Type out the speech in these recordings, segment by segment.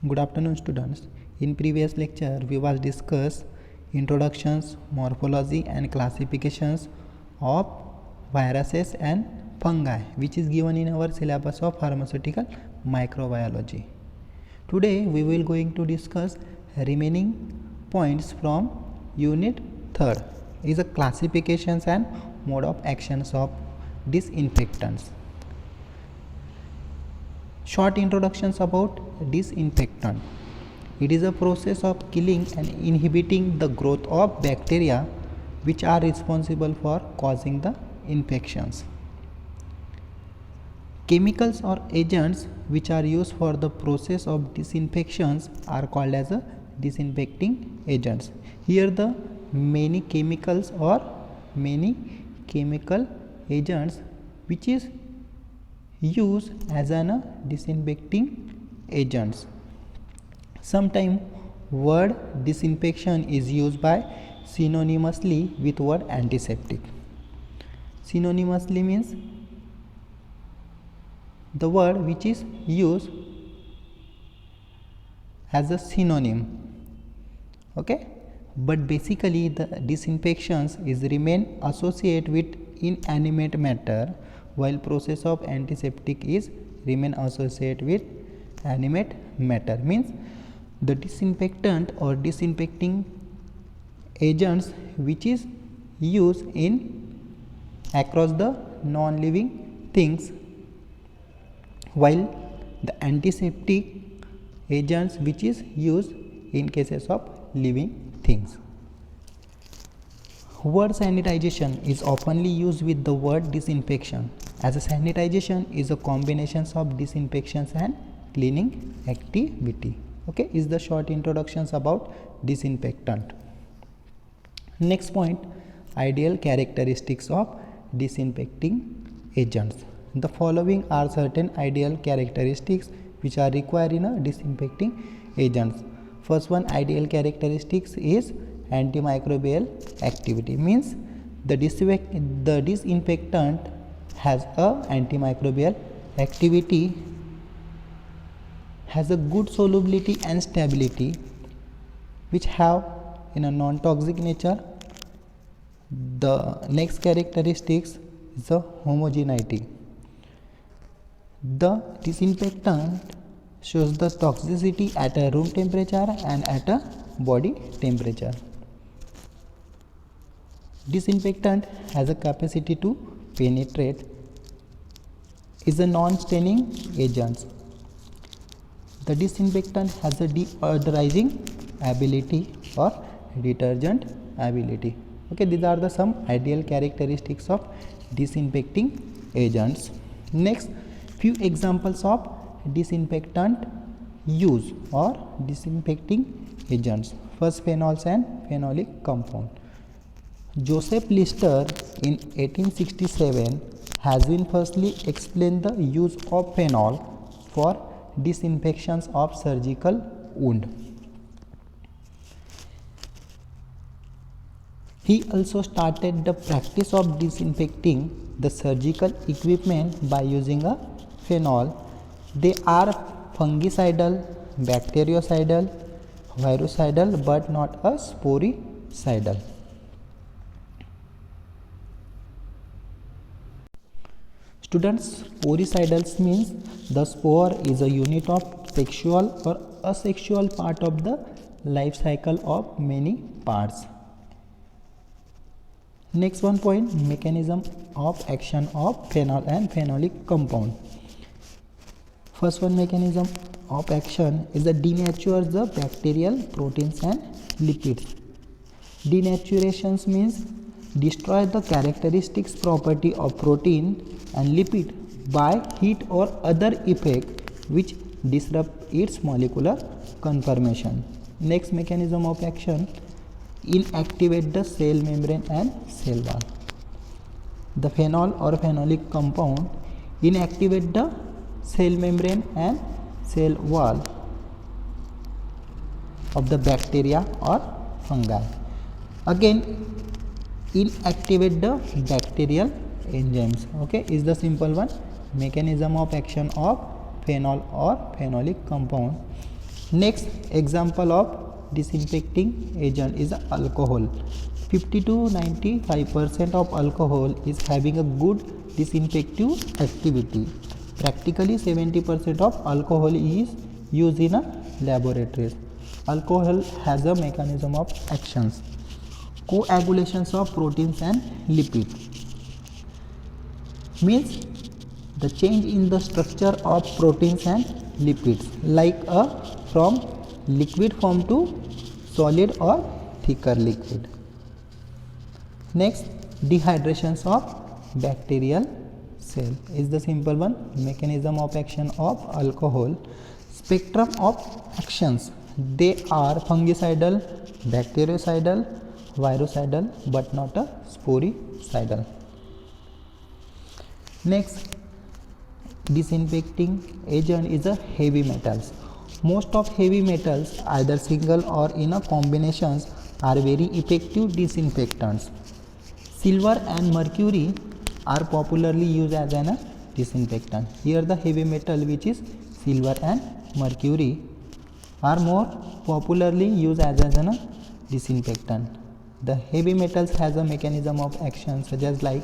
Good afternoon, students. In previous lecture, we was discuss introductions, morphology and classifications of viruses and fungi, which is given in our syllabus of pharmaceutical microbiology. Today, we will going to discuss remaining points from unit 3rd is a classifications and mode of actions of disinfectants. Short introductions about disinfectant. It is a process of killing and inhibiting the growth of bacteria which are responsible for causing the infections. Chemicals or agents which are used for the process of disinfections are called as a disinfecting agents. Here the many chemicals or many chemical agents which is used as an disinfecting agents. Sometimes word disinfection is used by synonymously with word antiseptic. Synonymously means the word which is used as a synonym, okay, but basically the disinfections is remain associated with inanimate matter, while process of antiseptic is remain associated with animate matter. Means the disinfectant or disinfecting agents which is used in across the non-living things, while the antiseptic agents which is used in cases of living things. Word sanitization is oftenly used with the word disinfection, as a sanitization is a combination of disinfections and cleaning activity. Okay, is the short introductions about disinfectant. Next point, ideal characteristics of disinfecting agents. The following are certain ideal characteristics which are required in a disinfecting agents. First one, ideal characteristics is antimicrobial activity. Means the disinfectant has a antimicrobial activity, has a good solubility and stability, which have in a non-toxic nature. The next characteristics is the homogeneity. The disinfectant shows the toxicity at a room temperature and at a body temperature. Disinfectant has a capacity to penetrate, is a non-staining agent. The disinfectant has a deodorizing ability or detergent ability. Okay, these are the some ideal characteristics of disinfecting agents. Next, few examples of disinfectant use or disinfecting agents. First, phenols and phenolic compound. Joseph Lister in 1867 has been firstly explained the use of phenol for disinfections of surgical wound. He also started the practice of disinfecting the surgical equipment by using a phenol. They are fungicidal, bactericidal, virucidal, but not a sporicidal. Students, sporicidal means the spore is a unit of sexual or asexual part of the life cycle of many parts. Next one point, mechanism of action of phenol and phenolic compound. First one, mechanism of action is that denatures the bacterial proteins and lipids. Denaturation means destroy the characteristics property of protein and lipid by heat or other effect which disrupt its molecular conformation. Next mechanism of action, inactivate the cell membrane and cell wall. The phenol or phenolic compound inactivate the cell membrane and cell wall of the bacteria or fungi. Again, inactivate the bacterial enzymes. Okay, is the simple one, mechanism of action of phenol or phenolic compound. Next example of disinfecting agent is alcohol. 50 to 95% of alcohol is having a good disinfective activity. Practically 70% of alcohol is used in a laboratories. Alcohol has a mechanism of actions. Coagulations of proteins and lipids means the change in the structure of proteins and lipids, like a from liquid form to solid or thicker liquid. Next, dehydrations of bacterial cell is the simple one. Mechanism of action of alcohol. Spectrum of actions, they are fungicidal, bactericidal, virucidal, but not a sporicidal. Next, disinfecting agent is a heavy metals. Most of heavy metals, either single or in a combinations, are very effective disinfectants. Silver and mercury are popularly used as an disinfectant. Here the heavy metal, which is silver and mercury, are more popularly used as an disinfectant. The heavy metals has a mechanism of action such as like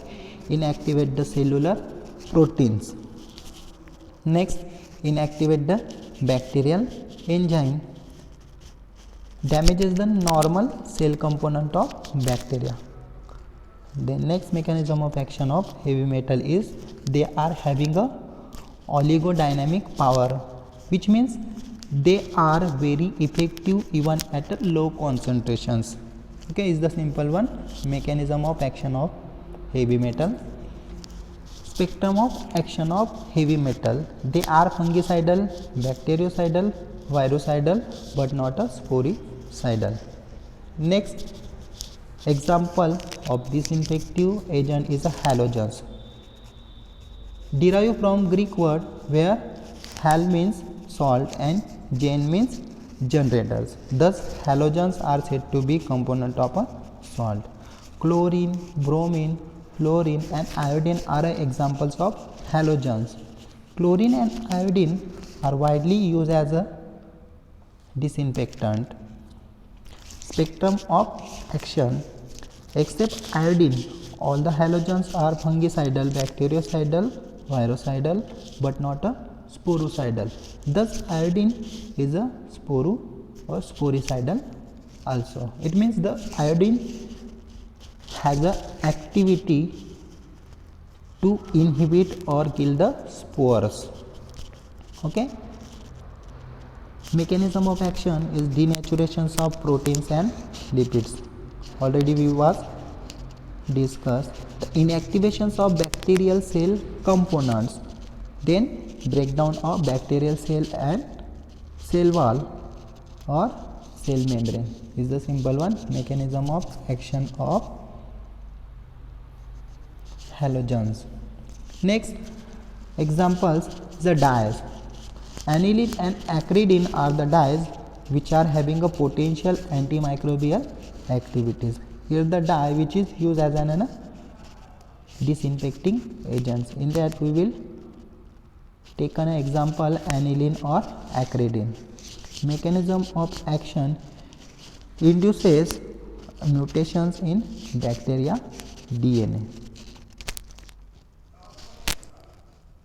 inactivate the cellular proteins. Next, inactivate the bacterial enzyme, damages the normal cell component of bacteria. The next mechanism of action of heavy metal is they are having a oligodynamic power, which means they are very effective even at low concentrations. Okay, is the simple one. Mechanism of action of heavy metal. Spectrum of action of heavy metal, they are fungicidal, bactericidal, virucidal, but not a sporicidal. Next example of disinfective agent is a halogens, derived from Greek word where hal means salt and gen means generators. Thus halogens are said to be component of a salt. Chlorine, bromine, fluorine and iodine are examples of halogens. Chlorine and iodine are widely used as a disinfectant. Spectrum of action, except iodine, all the halogens are fungicidal, bactericidal, virucidal, but not a sporocidal. Thus iodine is a sporo or sporicidal also. It means the iodine has a activity to inhibit or kill the spores. Okay. Mechanism of action is denaturations of proteins and lipids. Already we was discussed. The inactivations of bacterial cell components, then breakdown of bacterial cell and cell wall or cell membrane is the simple one. Mechanism of action of halogens. Next examples, the dyes. Aniline and acridine are the dyes which are having a potential antimicrobial activities. Here the dye which is used as an disinfecting agents. In that we will take an example aniline or acridine. Mechanism of action induces mutations in bacteria DNA.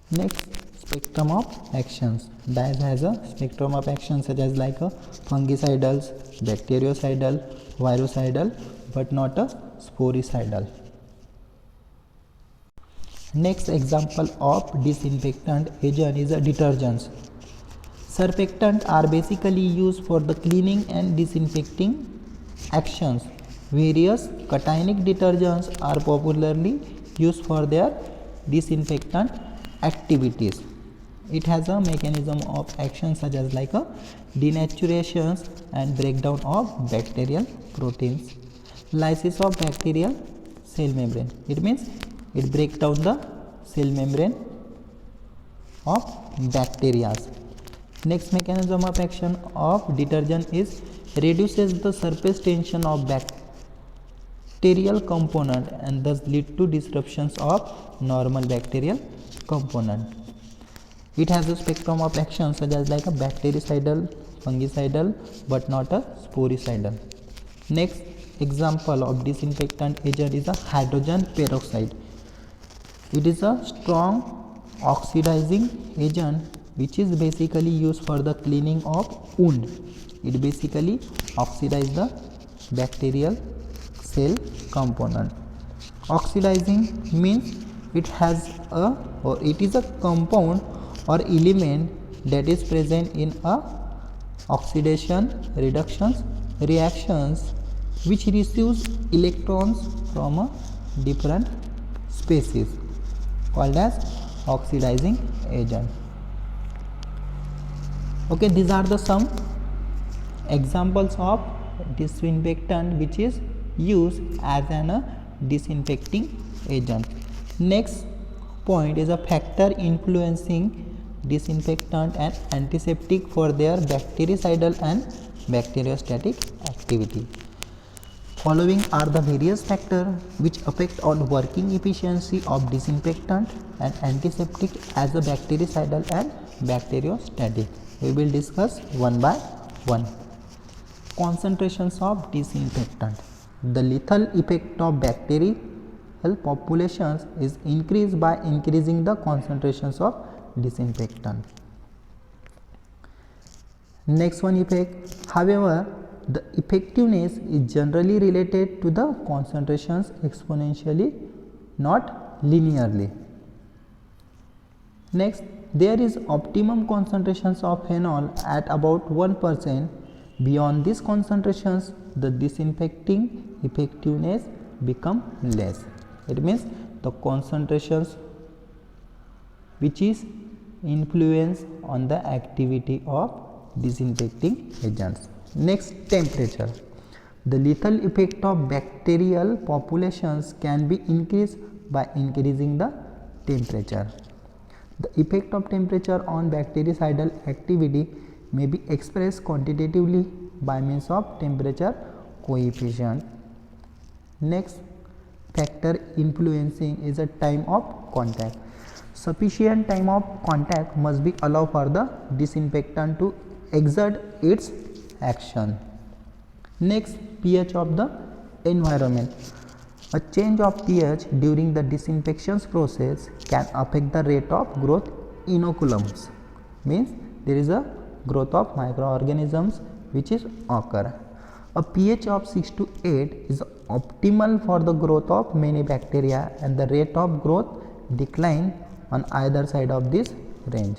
Next, spectrum of actions. Dyes has a spectrum of action such as like a fungicidals, bactericidal, virucidal, but not a sporicidal. Next example of disinfectant agent is a detergents. Surfactants are basically used for the cleaning and disinfecting actions. Various cationic detergents are popularly used for their disinfectant activities. It has a mechanism of action such as like a denaturations and breakdown of bacterial proteins. Lysis of bacterial cell membrane. It means it breaks down the cell membrane of bacteria. Next mechanism of action of detergent is reduces the surface tension of bacterial component and thus lead to disruptions of normal bacterial component. It has a spectrum of action such as like a bactericidal, fungicidal, but not a sporicidal. Next example of disinfectant agent is a hydrogen peroxide. It is a strong oxidizing agent which is basically used for the cleaning of wound. It basically oxidizes the bacterial cell component. Oxidizing means it is a compound or element that is present in a oxidation reduction reactions which receives electrons from a different species called as oxidizing agent. Okay, these are the some examples of disinfectant which is used as an disinfecting agent. Next point is a factor influencing disinfectant and antiseptic for their bactericidal and bacteriostatic activity. Following are the various factors which affect on working efficiency of disinfectant and antiseptic as a bactericidal and bacteriostatic. We will discuss one by one. Concentrations of disinfectant. The lethal effect of bacterial populations is increased by increasing the concentrations of disinfectant. Next one, effect. However, the effectiveness is generally related to the concentrations exponentially, not linearly. Next, there is optimum concentrations of phenol at about 1%. Beyond these concentrations, the disinfecting effectiveness become less. It means the concentrations which is influence on the activity of disinfecting agents. Next, temperature. The lethal effect of bacterial populations can be increased by increasing the temperature. The effect of temperature on bactericidal activity may be expressed quantitatively by means of temperature coefficient. Next factor influencing is a time of contact. Sufficient time of contact must be allowed for the disinfectant to exert its action. Next, pH of the environment. A change of pH during the disinfection process can affect the rate of growth inoculums. Means there is a growth of microorganisms which is occur. A pH of 6 to 8 is optimal for the growth of many bacteria and the rate of growth decline on either side of this range.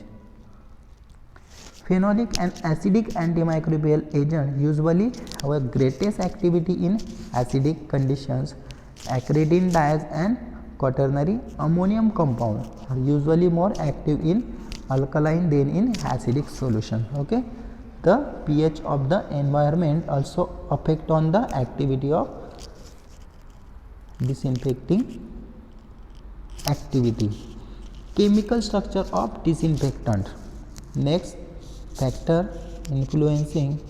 Phenolic and acidic antimicrobial agents usually have a greatest activity in acidic conditions. Acridine dyes and quaternary ammonium compound are usually more active in alkaline than in acidic solution. Okay, the pH of the environment also affect on the activity of disinfecting activity. Chemical structure of disinfectant. Next factor influencing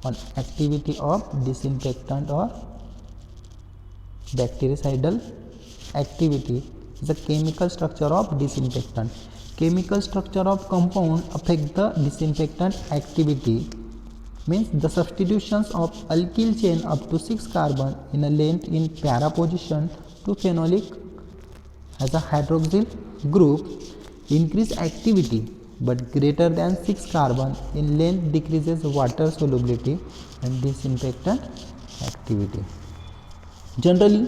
on activity of disinfectant or bactericidal activity is the chemical structure of disinfectant. Chemical structure of compound affect the disinfectant activity. Means the substitutions of alkyl chain up to 6 carbon in a length in para position to phenolic as a hydroxyl group increase activity, but greater than 6 carbon in length decreases water solubility and disinfectant activity. Generally,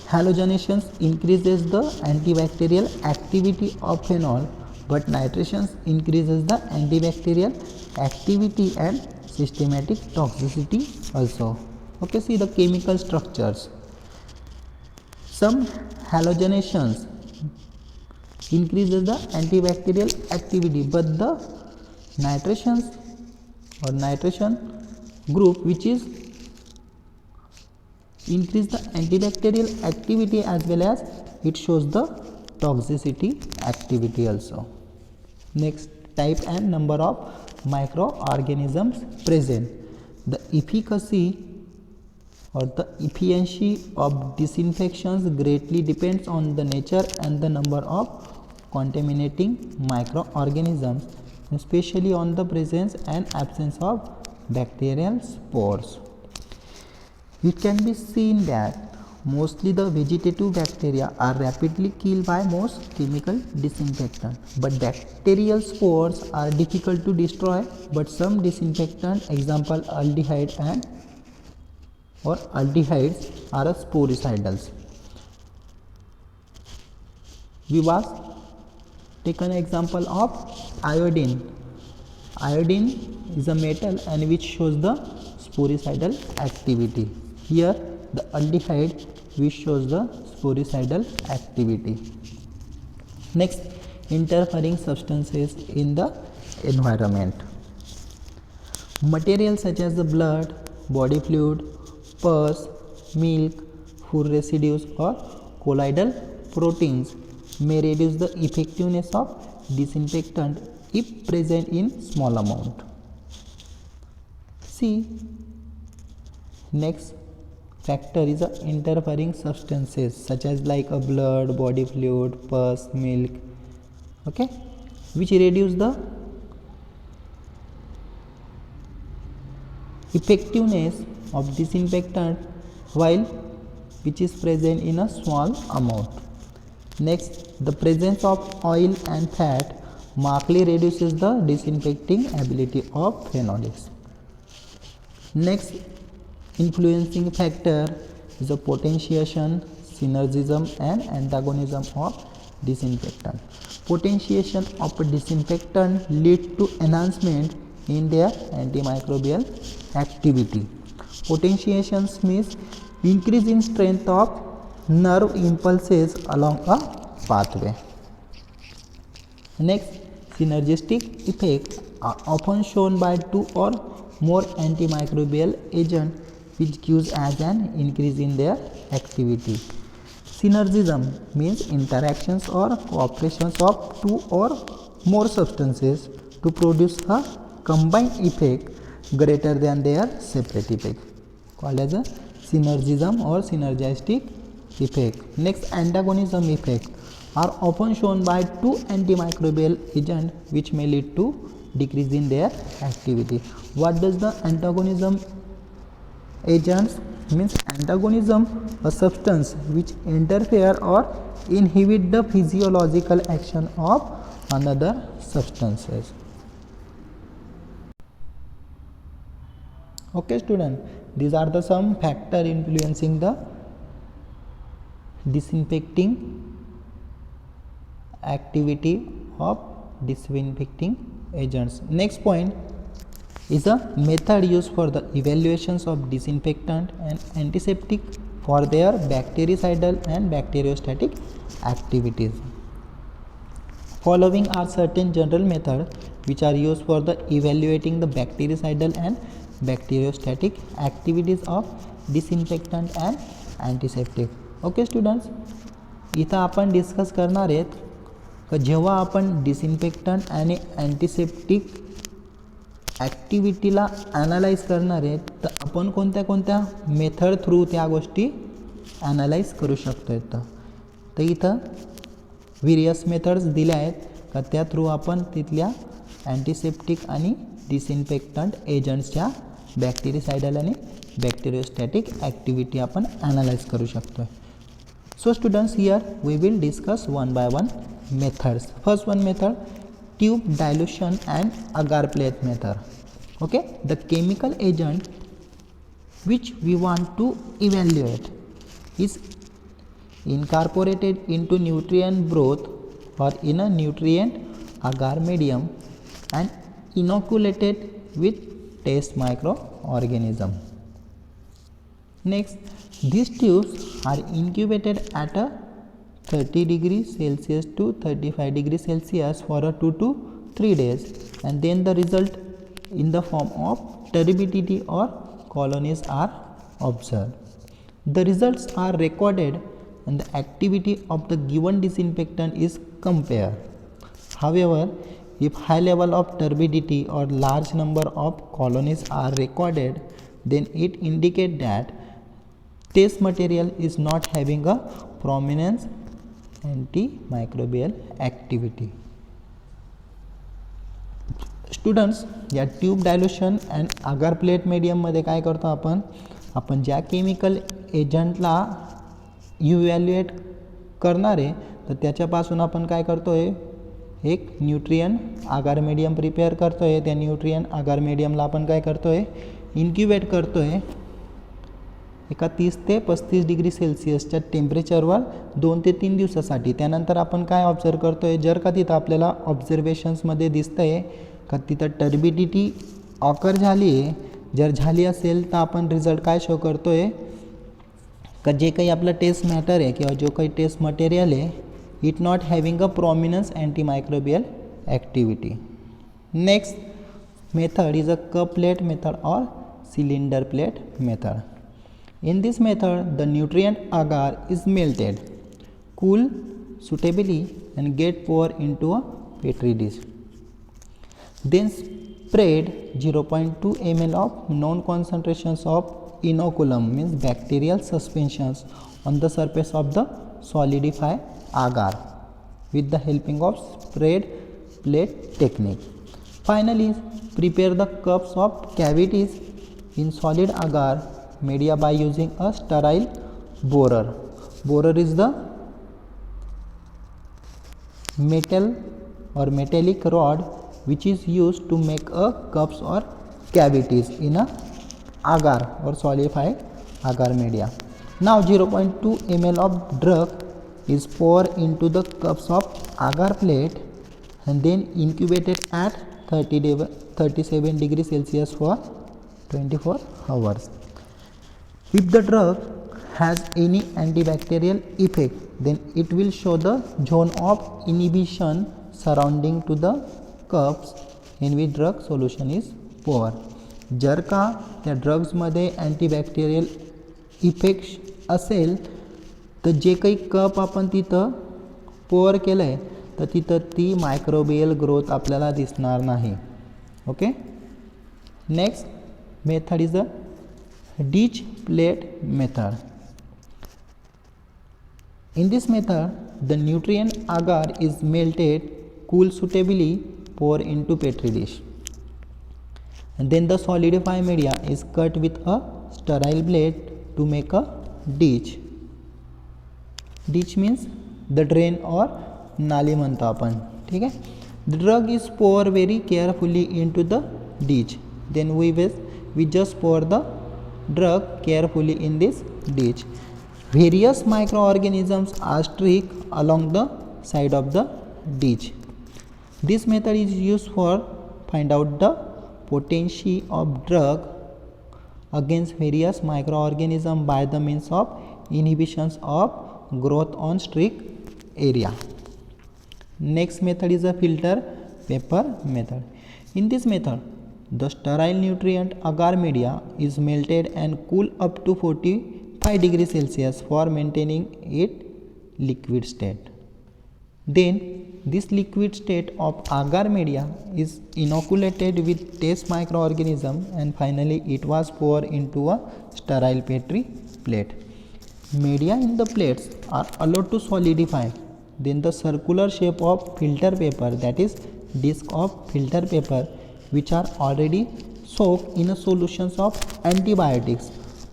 halogenations increases the antibacterial activity of phenol, but nitrations increases the antibacterial activity and systematic toxicity also. Okay, see the chemical structures. Some halogenations increases the antibacterial activity, but the nitrations or nitration group which is increase the antibacterial activity as well as it shows the toxicity activity also. Next, type and number of microorganisms present. The efficacy or the efficiency of disinfections greatly depends on the nature and the number of contaminating microorganisms, especially on the presence and absence of bacterial spores. It can be seen that mostly the vegetative bacteria are rapidly killed by most chemical disinfectant, but bacterial spores are difficult to destroy. But some disinfectant, example aldehyde and or aldehydes, are sporicidal. We was taken example of iodine. Iodine is a metal and which shows the sporicidal activity. Here the aldehyde which shows the sporicidal activity. Next, interfering substances in the environment. Materials such as the blood, body fluid, pus, milk, food residues or colloidal proteins may reduce the effectiveness of disinfectant if present in small amount. See, next factor is interfering substances such as like a blood, body fluid, pus, milk, okay, which reduce the effectiveness of disinfectant while which is present in a small amount. Next, the presence of oil and fat markedly reduces the disinfecting ability of phenolics. Next, influencing factor is a potentiation, synergism and antagonism of disinfectant. Potentiation of a disinfectant leads to enhancement in their antimicrobial activity. Potentiation means increase in strength of nerve impulses along a pathway. Next, synergistic effects are often shown by two or more antimicrobial agents which gives as an increase in their activity. Synergism means interactions or cooperations of two or more substances to produce a combined effect greater than their separate effect, called as a synergism or synergistic effect. Next, antagonism effect are often shown by two antimicrobial agents which may lead to decrease in their activity. What does the antagonism agents means? Antagonism, a substance which interfere or inhibit the physiological action of another substances. Okay student, these are the some factor influencing the disinfecting activity of disinfecting agents. Next point is a method used for the evaluations of disinfectant and antiseptic for their bactericidal and bacteriostatic activities. Following are certain general methods which are used for the evaluating the bactericidal and bacteriostatic activities of disinfectant and antiseptic. Okay students, इथं आपण discuss करणार आहेत की जेव्हा आपण disinfectant आणि antiseptic ॲक्टिव्हिटीला analyse करणार आहेत तर आपण कोणत्या कोणत्या मेथड थ्रू त्या गोष्टी ॲनालाइज करू शकतो. तर इथं व्हेरियस मेथड्स दिल्या आहेत का त्या थ्रू आपण तिथल्या अँटीसेप्टिक आणि डिसइन्फेक्टंट एजंट्सच्या बॅक्टेरिसाइडल आणि बॅक्टेरियोस्टॅटिक ॲक्टिव्हिटी आपण ॲनालाइज करू शकतो. So students, here we will discuss one by one methods. First one method, tube dilution and agar plate method. Okay, the chemical agent which we want to evaluate is incorporated into nutrient broth or in a nutrient agar medium and inoculated with test microorganism. Next, these tubes are incubated at a 30 degrees Celsius to 35 degrees Celsius for a 2 to 3 days, and then the result in the form of turbidity or colonies are observed. The results are recorded and the activity of the given disinfectant is compared. However, if high level of turbidity or large number of colonies are recorded, then it indicates that test material is not having a prominence antimicrobial activity. Students, या tube dilution and आगार plate मीडियममध्ये काय करतो आपण ज्या chemical एजंटला evaluate करणार आहे तर त्याच्यापासून आपण काय करतो आहे, एक न्यूट्रियन आगार मीडियम प्रिपेअर करतो आहे. त्या न्यूट्रियन आगार मीडियमला आपण काय करतो आहे, इन्क्युबेट करतो आहे एका 30 ते 35 डिग्री सेल्सिअसच्या टेम्परेचरवर 2 ते 3 दिवसासाठी. त्यानंतर आपण काय ऑब्झर्व करतो आहे, जर का तिथं आपल्याला ऑब्झर्वेशन्समध्ये दिसतं आहे का तिथं टर्बिडिटी ऑकर झाली आहे, जर झाली असेल तर आपण रिझल्ट काय शो करतो आहे का जे काही आपलं टेस्ट मॅटर आहे किंवा जो काही टेस्ट मटेरियल आहे it not having a prominence antimicrobial activity. Next method is a cup plate method और cylinder plate method. In this method, the nutrient agar is melted, cool suitably and get poured into a petri dish. Then spread 0.2 ml of known concentrations of inoculum means bacterial suspensions on the surface of the solidified agar with the helping of spread plate technique. Finally, prepare the cups of cavities in solid agar media by using a sterile borer. Borer is the metal or metallic rod which is used to make a cups or cavities in a agar or solidified agar media. Now 0.2 ml of drug is poured into the cups of agar plate and then incubated at 37 degrees Celsius for 24 hours. If the drug has any antibacterial effect, then it will show the zone of inhibition surrounding to the cups in which drug solution is poured. जर का त्या ड्रग्समध्ये antibacterial effect असेल तर जे काही cup आपण तिथं poor केलं आहे तर तिथं ती मायक्रोबियल ग्रोथ आपल्याला दिसणार नाही. Okay. Next method is the dish plate method. In this method, the nutrient agar is melted, cool suitably, poured into petri dish, and then the solidified media is cut with a sterile blade to make a dish. Dish means the drain or नाली म्हणतो आपण. ठीक आहे. The drug is poured very carefully into the dish. Then we just pour the drug carefully in this dish. Various microorganisms are streaked along the side of the dish. This method is used for find out the potency of drug against various microorganisms by the means of inhibitions of growth on streak area. Next method is a filter paper method. In this method, the sterile nutrient agar media is melted and cooled up to 45 degrees Celsius for maintaining it liquid state. Then this liquid state of agar media is inoculated with test microorganism and finally it was poured into a sterile petri plate. Media in the plates are allowed to solidify. Then the circular shape of filter paper, that is disc of filter paper, which are already soaked in a solutions of antibiotics,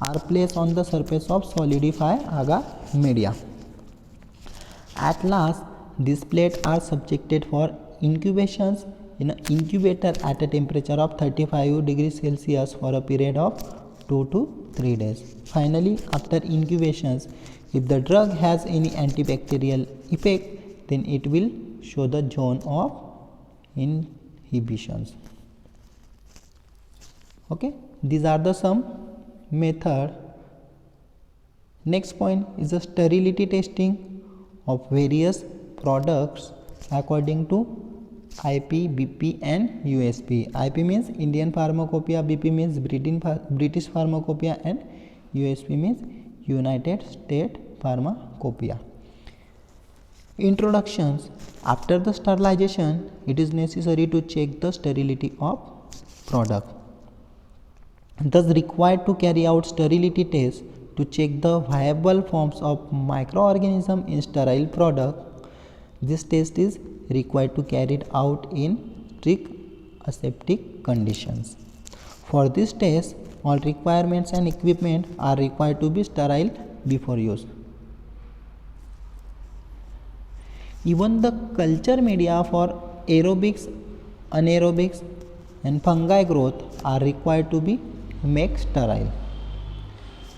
are placed on the surface of solidified agar media. At last, these plates are subjected for incubations in an incubator at a temperature of 35 degrees Celsius for a period of 2 to 3 days. Finally, after incubations, if the drug has any antibacterial effect, then it will show the zone of inhibitions. Okay, these are the some method. Next point is the sterility testing of various products according to IP, BP and USP. IP means Indian Pharmacopoeia, BP means British Pharmacopoeia and USP means United States Pharmacopoeia. Introductions. After the sterilization, it is necessary to check the sterility of product. Thus required to carry out sterility tests to check the viable forms of microorganism in sterile product. This test is required to carried out in strict aseptic conditions. For this test, all requirements and equipment are required to be sterile before use. Even the culture media for aerobics, anaerobics and fungi growth are required to be made sterile.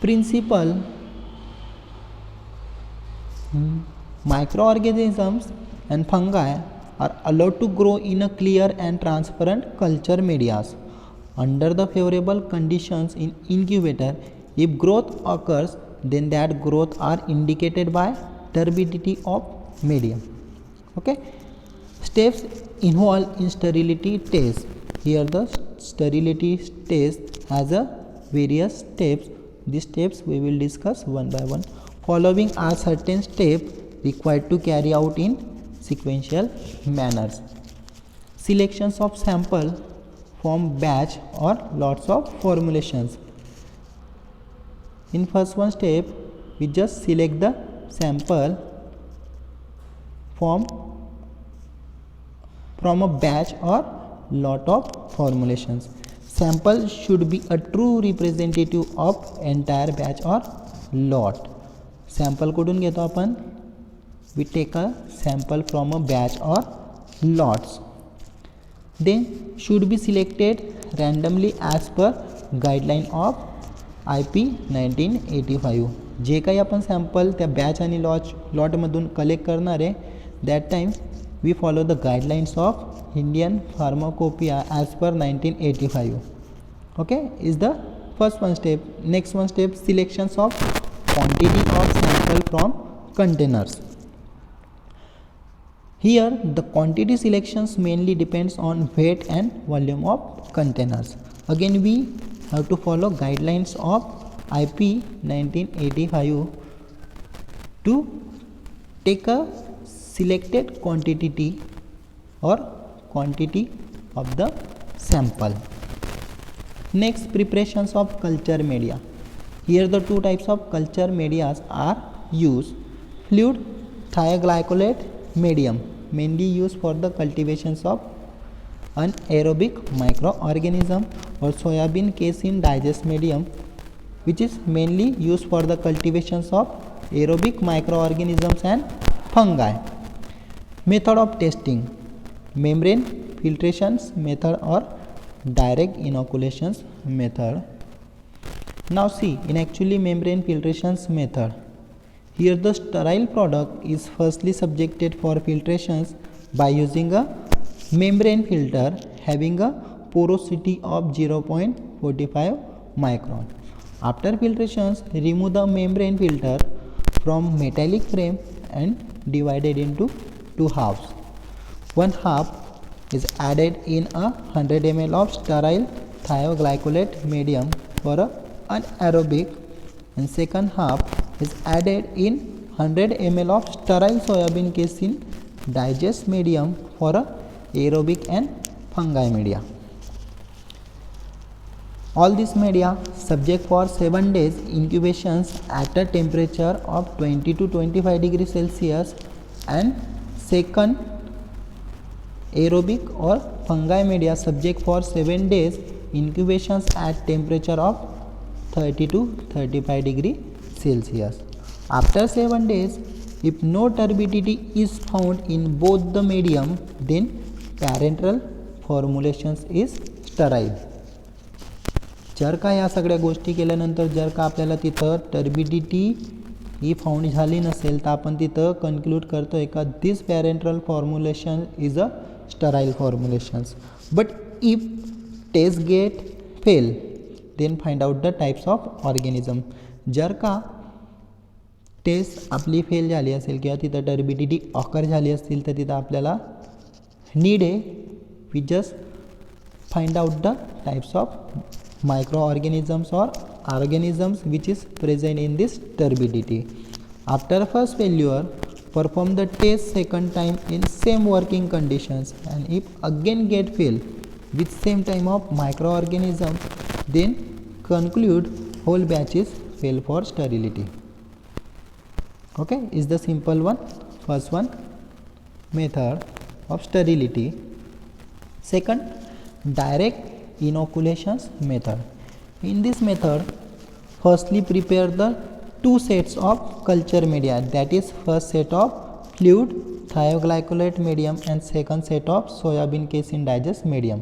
Principle: microorganisms and fungi are allowed to grow in a clear and transparent culture medias under the favorable conditions in incubator. If growth occurs, then that growth are indicated by turbidity of medium. Okay, steps involved in sterility test. Here the sterility test has a various steps. These steps we will discuss one by one. Following are certain steps required to carry out in sequential manners. Selections of sample from batch or lots of formulations. In first one step, we just select the sample from a batch or lot of formulations. Sample should be a true representative of entire batch or lot. Sample कुठून घेतो आपण? We take a sample from a batch or lots. Then should be selected randomly as per guideline of IP 1985. जे काही आपण sample त्या batch आणि लॉटमधून collect करणार आहे, that time we follow the guidelines of Indian Pharmacopoeia as per 1985. Okay, is the first one step. Next one step, selections of quantity of sample from containers. Here the quantity selections mainly depends on weight and volume of containers. Again we have to follow guidelines of IP 1985 to take a selected quantity or quantity of the sample. Next, preparations of culture media. Here the two types of culture medias are used. Fluid thioglycolate medium, mainly used for the cultivations of anaerobic microorganism, or soybean casein digest medium, which is mainly used for the cultivations of aerobic microorganisms and fungi. Method of testing: membrane filtrations method or direct inoculations method. Now see, in actually membrane filtrations method, here the sterile product is firstly subjected for filtrations by using a membrane filter having a porosity of 0.45 micron. After filtrations, remove the membrane filter from metallic frame and divided into two halves. One half is added in a 100 ml of sterile thioglycolate medium for a anaerobic, and second half is added in 100 ml of sterile soybean casein digest medium for a aerobic and fungi media. All these media subject for 7 days incubations at a temperature of 20 to 25 degrees Celsius, and second aerobic or fungi media subject for 7 days incubations at temperature of 30 to 35 degree Celsius. After 7 days, if no turbidity is found in both the medium, then parenteral formulations is sterile. जर का या सगळ्या गोष्टी केल्यानंतर जर का आपल्याला तिथं टर्बिडिटी ही फाउंड झाली नसेल, तर आपण तिथं कन्क्लूड करतोय का this parenteral formulation is a sterile formulations. But if test get fail, then find out the types of organism. जर का टेस्ट आपली फेल झाली असेल किंवा तिथं टर्बिडिटी ऑकर झाली असतील, तर तिथं आपल्याला नीड आहे we just find out the types of microorganisms or organisms which is present in this turbidity. After first failure, perform the test second time in same working conditions, and if again get fail with same time of microorganism, then conclude whole batch is fail for sterility. Okay, is the simple one. First one, method of sterility. Second, direct inoculations method. In this method, firstly prepare the two sets of culture media, that is first set of fluid thioglycolate medium and second set of soybean casein digest medium.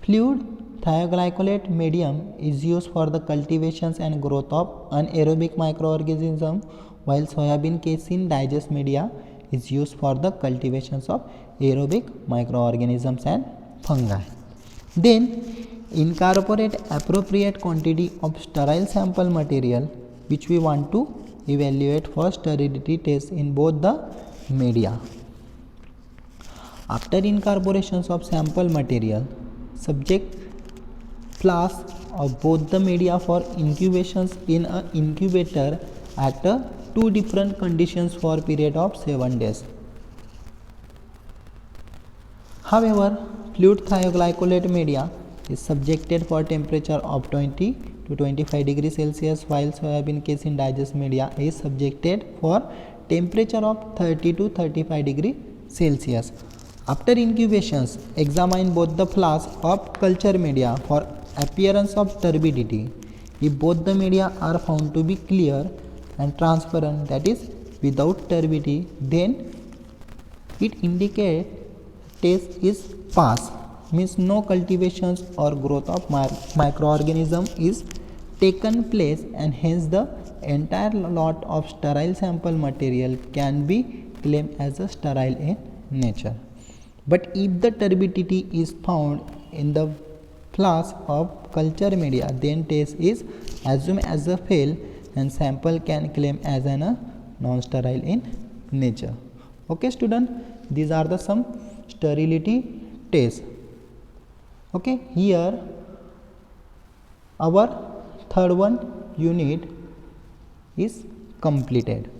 Fluid thioglycolate medium is used for the cultivations and growth of anaerobic microorganisms, while soybean casein digest media is used for the cultivations of aerobic microorganisms and fungi. Then incorporate appropriate quantity of sterile sample material which we want to evaluate for sterility test in both the media. After incorporations of sample material, subject flask of both the media for incubations in an incubator at two different conditions for a period of 7 days. However, fluid thioglycolate media is subjected for temperature of 20 to 25 degrees Celsius, while soybean casein digest media is subjected for temperature of 30 to 35 degrees Celsius. After incubations, examine both the flasks of culture media for appearance of turbidity. If both the media are found to be clear and transparent, that is without turbidity, then it indicates test is pass, means no cultivations or growth of microorganism is taken place, and hence the entire lot of sterile sample material can be claimed as a sterile in nature. But if the turbidity is found in the flask of culture media, then test is assumed as a fail and sample can claim as a non-sterile in nature. Okay student, these are the some sterility tests. Okay, here our third one unit is completed.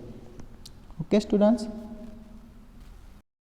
Okay students.